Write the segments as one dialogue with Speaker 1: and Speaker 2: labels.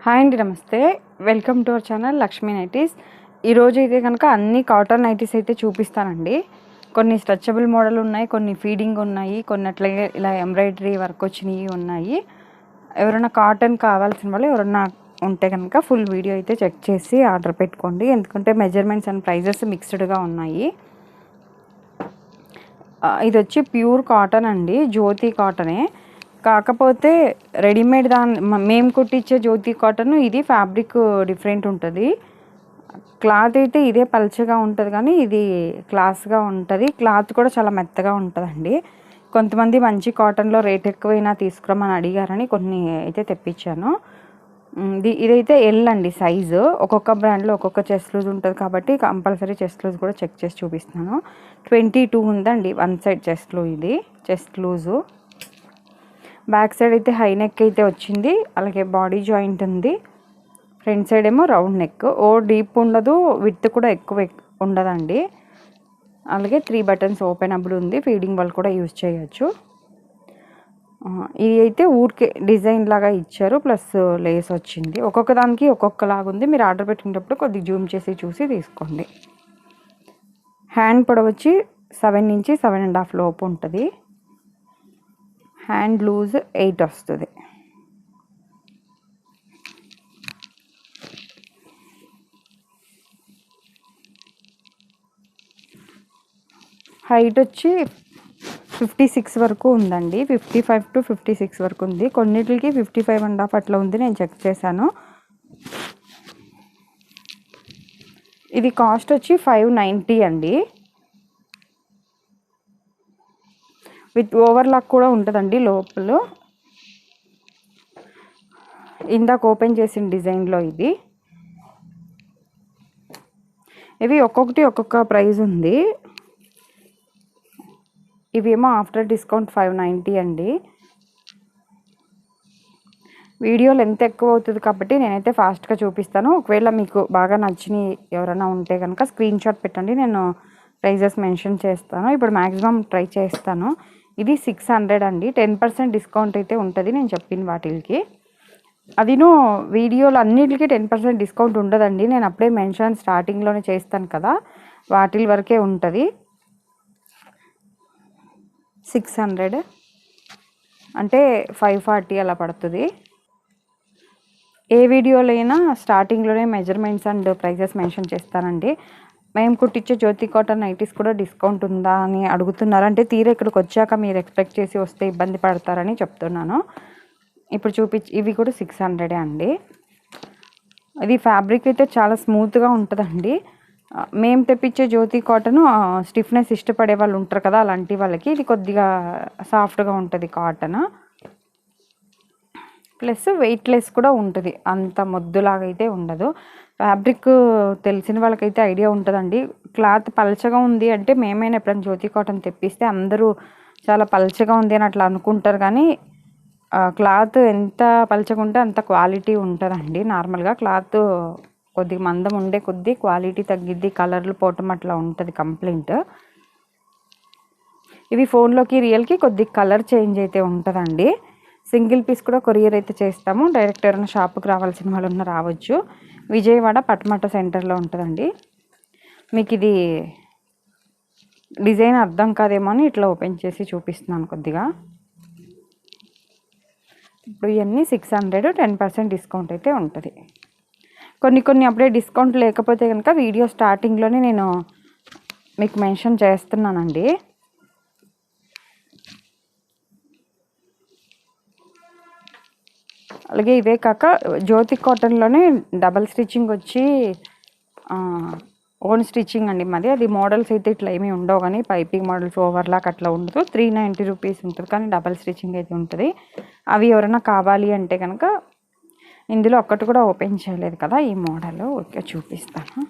Speaker 1: Hi అండి, నమస్తే. Welcome to our channel Lakshmi nighties. ఈరోజు అయితే కనుక అన్ని కాటన్ నైటీస్ అయితే చూపిస్తానండి. కొన్ని స్ట్రెచబుల్ మోడల్ ఉన్నాయి, కొన్ని ఫీడింగ్ ఉన్నాయి, కొన్ని అట్లాగే ఇలా ఎంబ్రాయిడరీ వర్క్ వచ్చినవి ఉన్నాయి. ఎవరైనా కాటన్ కావాల్సిన వాళ్ళు ఎవరన్నా ఉంటే కనుక ఫుల్ వీడియో అయితే చెక్ చేసి ఆర్డర్ పెట్టుకోండి. ఎందుకంటే మెజర్మెంట్స్ అండ్ ప్రైజెస్ మిక్స్డ్గా ఉన్నాయి. ఇది వచ్చి ప్యూర్ కాటన్ అండి, జ్యోతి కాటనే. కాకపోతే రెడీమేడ్ మేము కుట్టించే జ్యోతి కాటన్ ఇది ఫ్యాబ్రిక్ డిఫరెంట్ ఉంటుంది. క్లాత్ అయితే ఇదే పల్చగా ఉంటుంది, కానీ ఇది క్లాస్గా ఉంటుంది. క్లాత్ కూడా చాలా మెత్తగా ఉంటుందండి. కొంతమంది మంచి కాటన్లో రేట్ ఎక్కువైనా తీసుకురమ్మని అడిగారని కొన్ని అయితే తెప్పించాను. ఇదైతే ఎల్ అండి సైజు. ఒక్కొక్క బ్రాండ్లో ఒక్కొక్క చెస్ట్ లూజ్ ఉంటుంది కాబట్టి కంపల్సరీ చెస్ట్ లూజ్ కూడా చెక్ చేసి చూపిస్తున్నాను. 22 ఉందండి వన్ సైడ్ చెస్ట్లో. ఇది చెస్ట్ లూజు. బ్యాక్ సైడ్ అయితే హై నెక్ అయితే వచ్చింది, అలాగే బాడీ జాయింట్ ఉంది. ఫ్రంట్ సైడ్ ఏమో రౌండ్ నెక్. డీప్ ఉండదు, విడ్త్ కూడా ఎక్కువ ఉండదండి. అలాగే 3 బటన్స్ ఓపెనబుల్ ఉంది. ఫీడింగ్ వాళ్ళు కూడా యూజ్ చేయొచ్చు. ఇది అయితే ఊరికే డిజైన్ లాగా ఇచ్చారు, ప్లస్ లేస్ వచ్చింది. ఒక్కొక్క దానికి ఒక్కొక్కలాగా ఉంది. మీరు ఆర్డర్ పెట్టుకునేటప్పుడు కొద్దిగా జూమ్ చేసి చూసి తీసుకోండి. హ్యాండ్ పొడవు వచ్చి 7 నుంచి 7.5 లోపు ఉంటుంది. హ్యాండ్ లూజ్ 8 వస్తుంది. హైట్ వచ్చి 56 వరకు ఉందండి. 55 to 56 వరకు ఉంది. కొన్నిటికి 55.5 అట్లా ఉంది, నేను చెక్ చేశాను. ఇది కాస్ట్ వచ్చి 590 అండి. విత్ ఓవర్లాక్ కూడా ఉంటుందండి లోపల. ఇందాక ఓపెన్ చేసిన డిజైన్లో ఇవి ఒక్కొక్కటి ఒక్కొక్క ప్రైస్ ఉంది. ఇవేమో ఆఫ్టర్ డిస్కౌంట్ 590 అండి. వీడియో లెంత్ ఎక్కువ అవుతుంది కాబట్టి నేనైతే ఫాస్ట్గా చూపిస్తాను. ఒకవేళ మీకు బాగా నచ్చిన ఎవరైనా ఉంటే కనుక స్క్రీన్ షాట్ పెట్టండి, నేను ప్రైజెస్ మెన్షన్ చేస్తాను. ఇప్పుడు మ్యాక్సిమం ట్రై చేస్తాను. ఇది 600 అండి. 10% డిస్కౌంట్ అయితే ఉంటుంది నేను చెప్పిన వాటికి. అదిను వీడియోలో అన్నిటికీ 10% డిస్కౌంట్ ఉండదండి. నేను అప్పుడే మెన్షన్ స్టార్టింగ్లోనే చేస్తాను కదా, వాటి వరకే ఉంటుంది. 600 అంటే 540 అలా పడుతుంది. ఏ వీడియోలో అయినా స్టార్టింగ్లోనే మెజర్మెంట్స్ అండ్ ప్రైజెస్ మెన్షన్ చేస్తానండి. మేము కుట్టించే జ్యోతి కాటన్ నైటీస్ కూడా డిస్కౌంట్ ఉందా అని అడుగుతున్నారు. అంటే తీరా ఇక్కడికి వచ్చాక మీరు ఎక్స్పెక్ట్ చేసి వస్తే ఇబ్బంది పడతారని చెప్తున్నాను. ఇప్పుడు ఇవి కూడా 600 అండి. ఇది ఫ్యాబ్రిక్ అయితే చాలా స్మూత్గా ఉంటుందండి. మేము తెప్పించే జ్యోతి కాటన్ స్టిఫ్నెస్ ఇష్టపడే వాళ్ళు ఉంటారు కదా, అలాంటి వాళ్ళకి ఇది కొద్దిగా సాఫ్ట్గా ఉంటుంది కాటన్. ప్లస్ వెయిట్లెస్ కూడా ఉంటుంది, అంత మొద్దులాగా అయితే ఉండదు. ఫ్యాబ్రిక్ తెలిసిన వాళ్ళకైతే ఐడియా ఉంటుందండి. క్లాత్ పలచగా ఉంది అంటే, మేమైనా ఎప్పుడైనా జ్యోతి కాటన్ తెప్పిస్తే అందరూ చాలా పలచగా ఉంది అని అట్లా అనుకుంటారు, కానీ క్లాత్ ఎంత పలచగా ఉంటే అంత క్వాలిటీ ఉంటుందండి. నార్మల్గా క్లాత్ కొద్దిగా మందం ఉండే కొద్దీ క్వాలిటీ తగ్గిద్ది, కలర్లు పోవటం అట్లా ఉంటుంది కంప్లైంట్. ఇవి ఫోన్లోకి రియల్కి కొద్దిగా కలర్ చేంజ్ అయితే ఉంటుందండి. సింగిల్ పీస్ కూడా కొరియర్ అయితే చేస్తాము. డైరెక్ట్ ఎవరైనా షాప్కి రావాల్సిన వాళ్ళు ఉన్న రావచ్చు. విజయవాడ పటమట సెంటర్లో ఉంటుందండి. మీకు ఇది డిజైన్ అర్థం కాదేమో అని ఇట్లా ఓపెన్ చేసి చూపిస్తున్నాను కొద్దిగా. ఇప్పుడు ఇవన్నీ 600, 10% డిస్కౌంట్ అయితే ఉంటుంది. కొన్ని అప్పుడే డిస్కౌంట్ లేకపోతే కనుక వీడియో స్టార్టింగ్లోనే నేను మీకు మెన్షన్ చేస్తున్నానండి. అలాగే ఇవే కాక జ్యోతి కాటన్లోనే డబల్ స్టిచ్చింగ్ వచ్చి ఓన్ స్టిచ్చింగ్ అండి మాది. అది మోడల్స్ అయితే ఇట్లా ఏమీ ఉండవు, కానీ పైపింగ్ మోడల్స్ ఓవర్లాక్ అట్లా ఉండదు. 390 రూపీస్ ఉంటుంది, కానీ డబల్ స్టిచ్చింగ్ అయితే ఉంటుంది. అవి ఎవరైనా కావాలి అంటే కనుక, ఇందులో ఒక్కటి కూడా ఓపెన్ చేయలేదు కదా ఈ మోడల్, ఓకే చూపిస్తాను.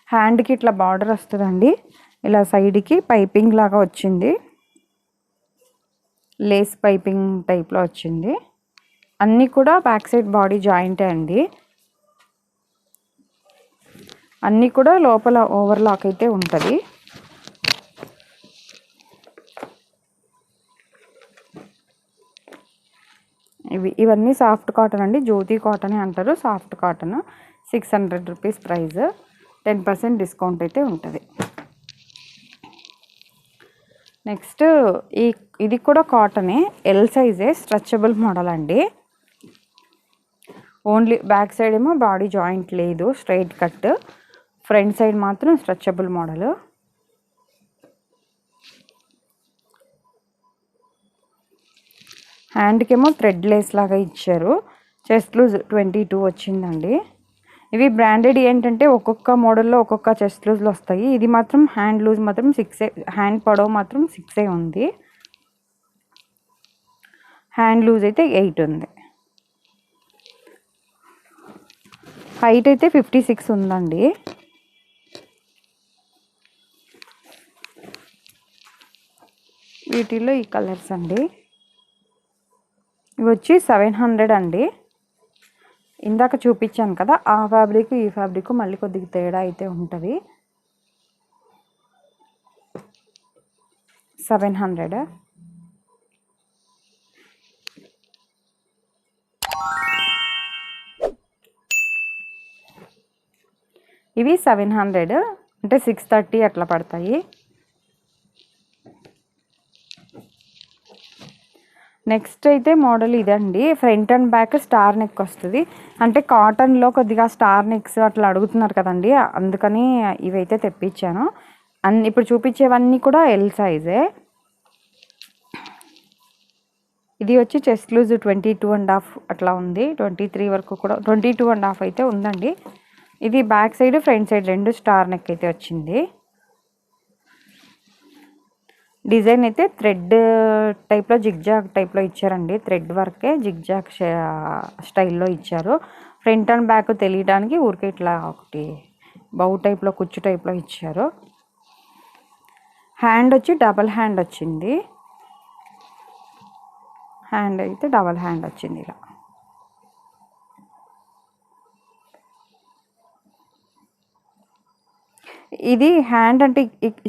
Speaker 1: హ్యాండ్కి ఇట్లా బార్డర్ వస్తుందండి, ఇలా సైడ్కి పైపింగ్ లాగా వచ్చింది, లేస్ పైపింగ్ టైప్లో వచ్చింది. అన్నీ కూడా బ్యాక్ సైడ్ బాడీ జాయింటే అండి. అన్నీ కూడా లోపల ఓవర్లాక్ అయితే ఉంటుంది. ఇవి ఇవన్నీ సాఫ్ట్ కాటన్ అండి, జ్యోతి కాటనే అంటారు. Soft cotton 600 rupees price. 10% discount అయితే ఉంటుంది. నెక్స్ట్ ఇది కూడా కాటనే, ఎల్ సైజే, స్ట్రెచబుల్ మోడల్ అండి. ఓన్లీ బ్యాక్ సైడ్ ఏమో బాడీ జాయింట్ లేదు, స్ట్రైట్ కట్. ఫ్రంట్ సైడ్ మాత్రం స్ట్రెచబుల్ మోడల్. హ్యాండ్కేమో థ్రెడ్ లేస్ లాగా ఇచ్చారు. చెస్ట్ లూజ్ 22 వచ్చిందండి. ఇవి బ్రాండెడ్ ఏంటంటే ఒక్కొక్క మోడల్లో ఒక్కొక్క చెస్ట్ లూజ్లు వస్తాయి. ఇది మాత్రం హ్యాండ్ లూజ్ మాత్రం 6, హ్యాండ్ పొడవు మాత్రం 6 ఉంది. హ్యాండ్ లూజ్ అయితే 8 ఉంది. హైట్ అయితే 56 ఉందండి. వీటిల్లో ఈ కలర్స్ అండి. ఇవి వచ్చి 700 అండి. ఇందాక చూపించాను కదా, ఆ ఫ్యాబ్రిక్ ఈ ఫ్యాబ్రిక్ మళ్ళీ కొద్దిగా తేడా అయితే ఉంటుంది. 700. ఇవి 700 అంటే 630 అట్లా పడతాయి. నెక్స్ట్ అయితే మోడల్ ఇదండి. Front and back star neck వస్తుంది. అంటే కాటన్లో కొద్దిగా స్టార్ నెక్స్ అట్లా అడుగుతున్నారు కదండి, అందుకని ఇవైతే తెప్పించాను. ఇప్పుడు చూపించేవన్నీ కూడా ఎల్ సైజే. ఇది వచ్చి చెస్ట్ లూజ్ 22.5 అట్లా ఉంది. 23 వరకు కూడా 22.5 అయితే ఉందండి. ఇది బ్యాక్ సైడ్ ఫ్రంట్ సైడ్ రెండు స్టార్ నెక్ అయితే వచ్చింది. డిజైన్ అయితే థ్రెడ్ టైప్లో జిగ్జాగ్ టైప్లో ఇచ్చారండి. థ్రెడ్ వర్కే జిగ్జాగ్ స్టైల్లో ఇచ్చారు. ఫ్రంట్ అండ్ బ్యాక్ తెలియడానికి ఊరికే ఇట్లా ఒకటి బౌ టైప్లో కుచ్చు టైప్లో ఇచ్చారు. హ్యాండ్ వచ్చి డబల్ హ్యాండ్ వచ్చింది. హ్యాండ్ అయితే డబల్ హ్యాండ్ వచ్చింది. ఇలా ఇది హ్యాండ్ అంటే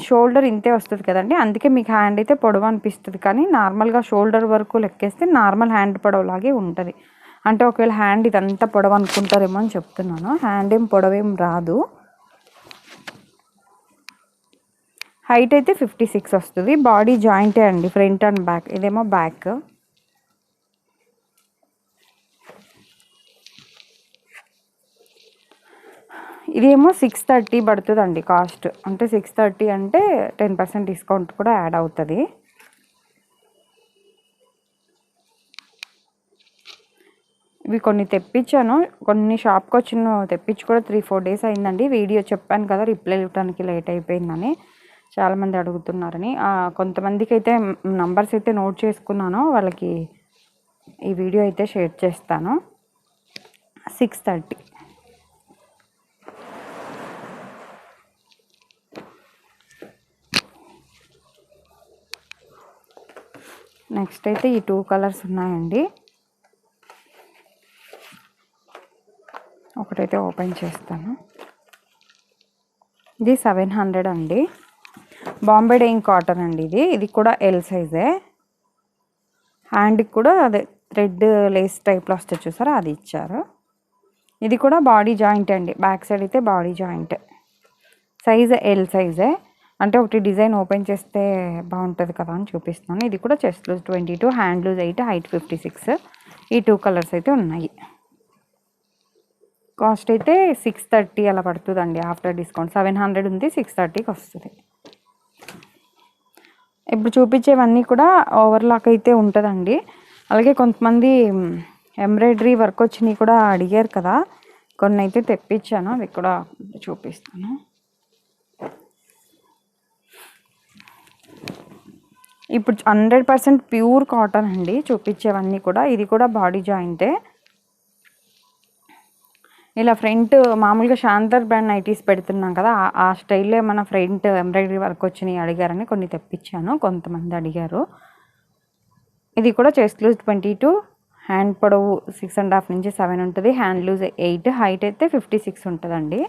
Speaker 1: షోల్డర్ ఇంతే వస్తుంది కదండి, అందుకే మీకు హ్యాండ్ అయితే పొడవు అనిపిస్తుంది. కానీ నార్మల్గా షోల్డర్ వరకు లెక్కేస్తే నార్మల్ హ్యాండ్ పొడవులాగే ఉంటుంది. అంటే ఒకవేళ హ్యాండ్ ఇదంతా పొడవు అనుకుంటారేమో అని చెప్తున్నాను. హ్యాండ్ ఏం పొడవేం రాదు. హైట్ అయితే 56 వస్తుంది. బాడీ జాయింటే అండి, ఫ్రంట్ అండ్ బ్యాక్. ఇదేమో బ్యాక్. ఇదేమో 630 పడుతుందండి కాస్ట్. అంటే 630 అంటే 10% డిస్కౌంట్ కూడా యాడ్ అవుతుంది. ఇవి కొన్ని తెప్పించాను, కొన్ని షాప్కి వచ్చిన తెప్పించి కూడా 3-4 డేస్ అయిందండి. వీడియో చెప్పాను కదా, రిప్లై ఇవ్వడానికి లేట్ అయిపోయిందని చాలామంది అడుగుతున్నారని. కొంతమందికి అయితే నంబర్స్ అయితే నోట్ చేసుకున్నాను, వాళ్ళకి ఈ వీడియో అయితే షేర్ చేస్తాను. 630. నెక్స్ట్ అయితే ఈ 2 కలర్స్ ఉన్నాయండి. ఒకటైతే ఓపెన్ చేస్తాను. ఇది 700 అండి. బాంబే డైయింగ్ కాటన్ అండి. ఇది కూడా ఎల్ సైజే. హ్యాండ్కి కూడా అదే థ్రెడ్ లేస్ టైప్లో వస్తే చూసారా, అది ఇచ్చారు. ఇది కూడా బాడీ జాయింట్ అండి. బ్యాక్ సైడ్ అయితే బాడీ జాయింట్. సైజ్ ఎల్ సైజే. అంటే ఒకటి డిజైన్ ఓపెన్ చేస్తే బాగుంటుంది కదా అని చూపిస్తున్నాను. ఇది కూడా chest loose 22, hand loose 8, height 56. ఈ 2 కలర్స్ అయితే ఉన్నాయి. కాస్ట్ అయితే 630 అలా పడుతుందండి ఆఫ్టర్ డిస్కౌంట్. 700 ఉంది, 630కి వస్తుంది. ఇప్పుడు చూపించేవన్నీ కూడా ఓవర్లాక్ అయితే ఉంటుందండి. అలాగే కొంతమంది ఎంబ్రాయిడరీ వర్క్ వచ్చినవి కూడా అడిగారు కదా, కొన్ని అయితే తెప్పించాను, అవి కూడా చూపిస్తాను. ఇప్పుడు 100% ప్యూర్ కాటన్ అండి చూపించేవన్నీ కూడా. ఇది కూడా బాడీ జాయింటే. ఇలా ఫ్రంట్ మామూలుగా శాంతర్ బ్రాండ్ నైటీస్ పెడుతున్నాం కదా, ఆ స్టైల్లో మన ఫ్రంట్ ఎంబ్రాయిడరీ వర్క్ వచ్చినాయి అడిగారని కొన్ని తెప్పించాను, కొంతమంది అడిగారు. ఇది కూడా చెస్ట్ లూజ్ 22, హ్యాండ్ పొడవు 6.5 నుంచి 7 ఉంటుంది. హ్యాండ్ లూజ్ 8, హైట్ అయితే 56 ఉంటుందండి.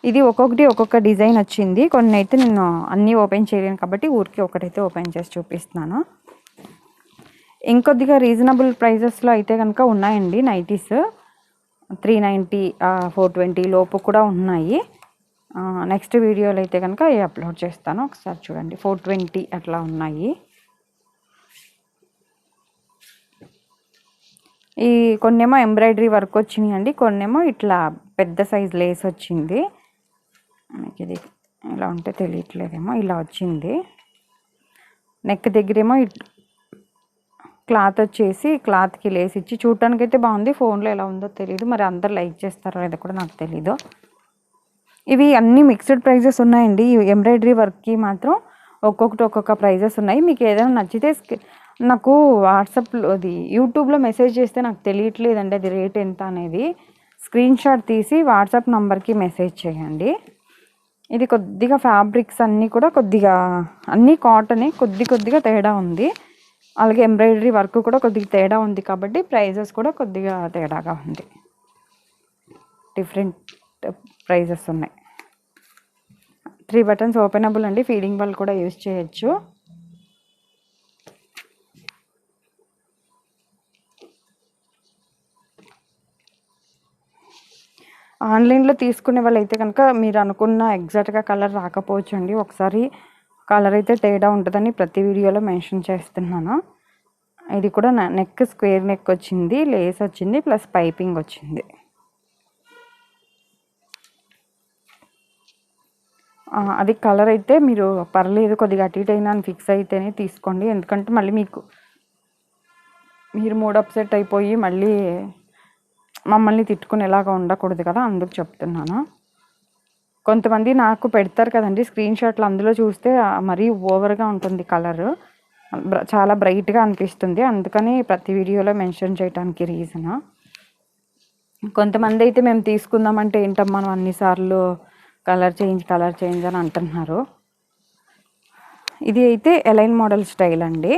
Speaker 1: ఇది ఒక్కొక్కటి ఒక్కొక్క డిజైన్ వచ్చింది. కొన్ని అయితే నేను అన్నీ ఓపెన్ చేయలేను కాబట్టి ఊరికి ఒకటైతే ఓపెన్ చేసి చూపిస్తున్నాను. ఇంకొద్దిగా రీజనబుల్ ప్రైజెస్లో అయితే కనుక ఉన్నాయండి నైటీస్. 390 420 లోపు కూడా ఉన్నాయి. నెక్స్ట్ వీడియోలో అయితే కనుక అప్లోడ్ చేస్తాను, ఒకసారి చూడండి. 420 అట్లా ఉన్నాయి. ఈ కొన్నేమో ఎంబ్రాయిడరీ వర్క్ వచ్చినాయండి, కొన్నేమో ఇట్లా పెద్ద సైజ్ లేస్ వచ్చింది. మనకి ఇది ఇలా ఉంటే తెలియట్లేదేమో, ఇలా వచ్చింది. నెక్ దగ్గరేమో క్లాత్ వచ్చేసి క్లాత్కి లేస్ ఇచ్చి చూడటానికి అయితే బాగుంది. ఫోన్లో ఎలా ఉందో తెలియదు, మరి అందరు లైక్ చేస్తారో లేదో కూడా నాకు తెలీదు. ఇవి అన్నీ మిక్స్డ్ ప్రైజెస్ ఉన్నాయండి. ఎంబ్రాయిడరీ వర్క్కి మాత్రం ఒక్కొక్కటి ఒక్కొక్క ప్రైజెస్ ఉన్నాయి. మీకు ఏదైనా నచ్చితే నాకు వాట్సాప్లో అది యూట్యూబ్లో మెసేజ్ చేస్తే నాకు తెలియట్లేదండి అది రేట్ ఎంత అనేది. స్క్రీన్ షాట్ తీసి వాట్సాప్ నంబర్కి మెసేజ్ చేయండి. ఇది కొద్దిగా ఫ్యాబ్రిక్స్ అన్నీ కూడా కొద్దిగా అన్నీ కాటనే, కొద్దిగా తేడా ఉంది. అలాగే ఎంబ్రాయిడరీ వర్క్ కూడా కొద్దిగా తేడా ఉంది కాబట్టి ప్రైజెస్ కూడా కొద్దిగా తేడాగా ఉంది. డిఫరెంట్ ప్రైజెస్ ఉన్నాయి. 3 బటన్స్ ఓపెనబుల్ అండి, ఫీడింగ్ బాల్ కూడా యూజ్ చేయొచ్చు. ఆన్లైన్లో తీసుకునే వాళ్ళైతే కనుక మీరు అనుకున్న ఎగ్జాక్ట్గా కలర్ రాకపోవచ్చు అండి. ఒకసారి కలర్ అయితే తేడా ఉంటుందని ప్రతి వీడియోలో మెన్షన్ చేస్తున్నాను. ఇది కూడా నెక్ స్క్వేర్ నెక్ వచ్చింది, లేస్ వచ్చింది, ప్లస్ పైపింగ్ వచ్చింది. అది కలర్ అయితే మీరు పర్లేదు కొద్దిగా అటు ఇటు అయినా ఫిక్స్ అయితేనే తీసుకోండి. ఎందుకంటే మళ్ళీ మీరు మూడ్ అప్సెట్ అయిపోయి మళ్ళీ మమ్మల్ని తిట్టుకునేలాగా ఉండకూడదు కదా, అందుకు చెప్తున్నాను. కొంతమంది నాకు పెడతారు కదండి స్క్రీన్ షాట్లు, అందులో చూస్తే మరీ ఓవర్గా ఉంటుంది కలర్, చాలా బ్రైట్గా అనిపిస్తుంది. అందుకని ప్రతి వీడియోలో మెన్షన్ చేయడానికి రీజన్. కొంతమంది అయితే మేము తీసుకుందామంటే ఏంటమ్మా మనం అన్నిసార్లు కలర్ చేంజ్ అని అంటున్నారు. ఇది అయితే ఎలైన్ మోడల్ స్టైల్ అండి.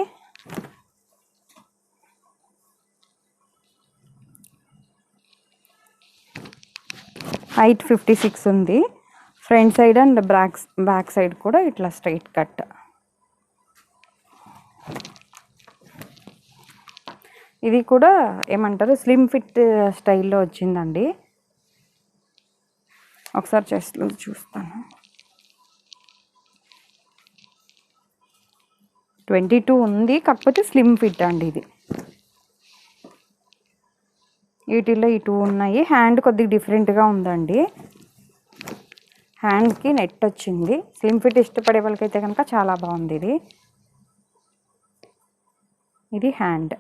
Speaker 1: హైట్ 56 ఉంది. Front side and back side కూడా ఇట్లా స్ట్రైట్ కట్. ఇది కూడా ఏమంటారు స్లిమ్ ఫిట్ స్టైల్లో వచ్చిందండి. ఒకసారి చెస్ట్లో చూస్తాను. 22 ఉంది, కాకపోతే స్లిమ్ ఫిట్ అండి ఇది. వీటిల్లో ఈ 2 ఉన్నాయి. హ్యాండ్ కొద్దిగా డిఫరెంట్గా ఉందండి, హ్యాండ్కి నెట్ వచ్చింది. స్లిమ్ ఫిట్ ఇష్టపడే వాళ్ళకైతే కనుక చాలా బాగుంది. ఇది హ్యాండ్.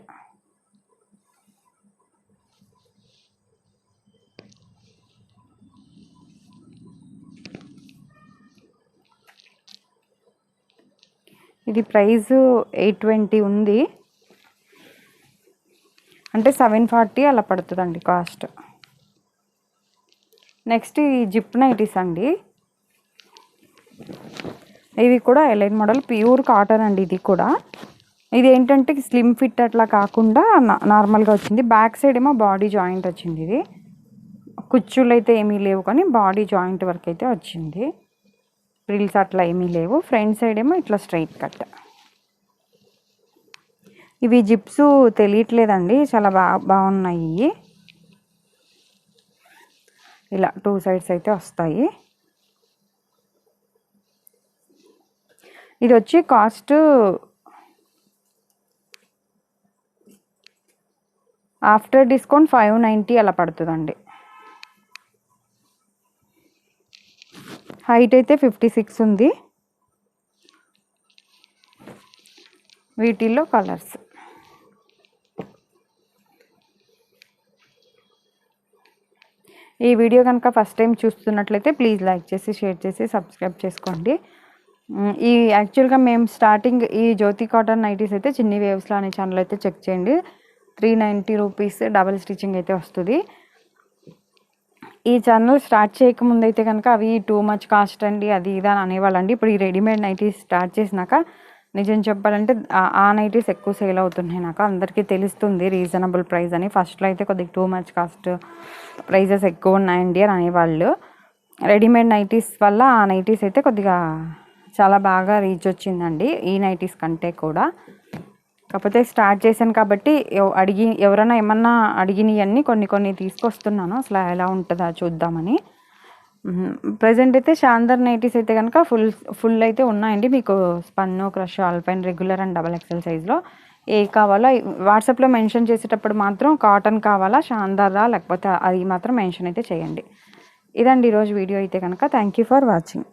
Speaker 1: ఇది ప్రైస్ 820 ఉంది, అంటే 740 అలా పడుతుందండి కాస్ట్. నెక్స్ట్ ఈ జిప్ నైటీస్ అండి. ఇవి కూడా ఎలైన్ మోడల్ ప్యూర్ కాటన్ అండి. ఇది ఏంటంటే స్లిమ్ ఫిట్ అట్లా కాకుండా నార్మల్గా వచ్చింది. బ్యాక్ సైడ్ ఏమో బాడీ జాయింట్ వచ్చింది. ఇది కుచ్చులు అయితే ఏమీ లేవు, కానీ బాడీ జాయింట్ వరకు అయితే వచ్చింది. ఫ్రిల్స్ అట్లా ఏమీ లేవు. ఫ్రంట్ సైడ్ ఏమో ఇట్లా స్ట్రైట్ కట్. ఇవి జిప్స్ తెలియట్లేదండి, చాలా బాగున్నాయి. ఇలా 2 సైడ్స్ అయితే వస్తాయి. ఇది వచ్చి కాస్ట్ ఆఫ్టర్ డిస్కౌంట్ 590 అలా పడుతుందండి. హైట్ అయితే 56 ఉంది. వీటిల్లో కలర్స్. ఈ వీడియో కనుక ఫస్ట్ టైం చూస్తున్నట్లయితే ప్లీజ్ లైక్ చేసి, షేర్ చేసి, సబ్స్క్రైబ్ చేసుకోండి. ఈ యాక్చువల్గా మేము స్టార్టింగ్ ఈ జ్యోతి కాటన్ నైటీస్ అయితే చిన్ని వేవ్స్లో అనే ఛానల్ అయితే చెక్ చేయండి. 390 రూపీస్ డబల్ స్టిచ్చింగ్ అయితే వస్తుంది. ఈ ఛానల్ స్టార్ట్ చేయకముందు అయితే కనుక అవి టూ మచ్ కాస్ట్ అండి, అది ఇది అని అనేవాళ్ళండి. ఇప్పుడు ఈ రెడీమేడ్ నైటీస్ స్టార్ట్ చేసినాక నిజం చెప్పాలంటే ఆ నైటీస్ ఎక్కువ సేల్ అవుతున్నాయి. నాకు అందరికీ తెలుస్తుంది రీజనబుల్ ప్రైస్ అని. ఫస్ట్లో అయితే కొద్దిగా టూ మచ్ కాస్ట్ ప్రైజెస్ ఎక్కువ ఉన్నాయండి అని అనేవాళ్ళు. రెడీమేడ్ నైటీస్ వల్ల ఆ నైటీస్ అయితే కొద్దిగా చాలా బాగా రీచ్ వచ్చిందండి ఈ నైటీస్ కంటే కూడా. కాకపోతే స్టార్ట్ చేశాను కాబట్టి ఎవరైనా ఏమన్నా అడిగినవన్నీ కొన్ని తీసుకొస్తున్నాను, అసలు ఎలా ఉంటుందో చూద్దామని. ప్రజెంట్ అయితే షాందర్ నైటీస్ అయితే కనుక ఫుల్ అయితే ఉన్నాయండి. మీకు spun, crush, alpine, regular and double XL సైజ్లో ఏ కావాలో వాట్సాప్లో మెన్షన్ చేసేటప్పుడు మాత్రం కాటన్ కావాలా, షాందారా, లేకపోతే అది మాత్రం మెన్షన్ అయితే చేయండి. ఇదండి ఈరోజు వీడియో అయితే కనుక. Thank you for watching.